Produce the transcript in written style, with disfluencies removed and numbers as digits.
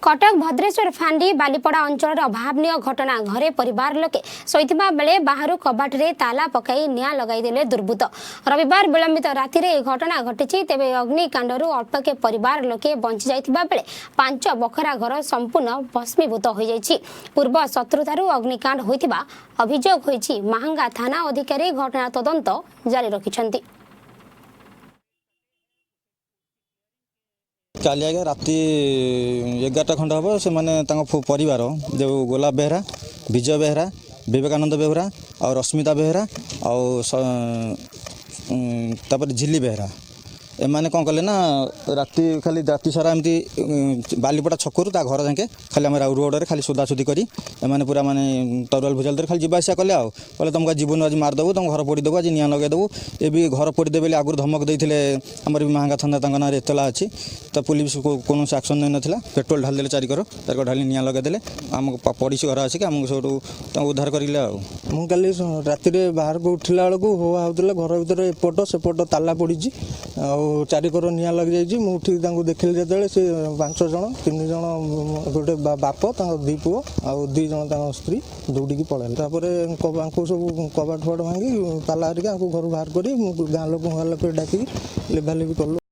कटक भद्रेश्वर फांडी बालीपड़ा अंचल अभावनीय घटना घरे परिवार लोके शोइथिबा बेले बाहर कबाट रे ताला पकाई निया लगाईदेले दुर्बृत्त। रविवार विलंबित राति रे घटना घटिछि। तेबे अग्निकांडरू अल्पके परिवार लोके बंची जाइथिबा बेले 5 बखरा घर संपूर्ण भस्मीभूत हो जाइछि। पूर्व शत्रुतारू अग्निकांड होइथिबा अभियोग होइछि। महांगा थाना अधिकारी घटना तदंत जारी रखिछन्ति। काली आगे राति 11टा खंड हम से माने परिवार जो गोलाप बेहरा, विजय बेहरा, विवेकानंद बेहरा और रश्मिता बेहरा और झिल्ली बेहरा एमाने कौन कले ना राति खाली राति सारा एमती बालीपड़ा छकरू ता घर जाके खाली आम रोड रे खाली सुदासुदी करी एमाने पूरा माने तरुआल भुजाल खाली जीवासा कले आउ कहले तुमको जीवन आज मारदेबू तुम घर पोड़ीदेबू आज निया लगेदेबू ए भी घर पोड़ीदेवे बोले आगुरी धमक देते आमर भी महंगा थाना ना एतला अच्छी तो पुलिस कौन एक्शन नहीं नाला पेट्रोल ढाल 4 कर ढाली निया लगेदेले आम पड़ोसी घर आसिक आमको सब उद्धार करें। मुझे राति बाहर को उठला बेलू हुआ होता घर भर एपट सेपट ताला पड़ी 4 कर निया लग जाइए। मुझे देखिली जो से 5 जन 3 जन गोटे बाप 2 पुओ आ 2 जन स्त्री दौड़ी पड़े सब कबाट फट भांगी ताला हरिका घर बाहर कर गाँ लोक डाक लेभा लेभि कलु।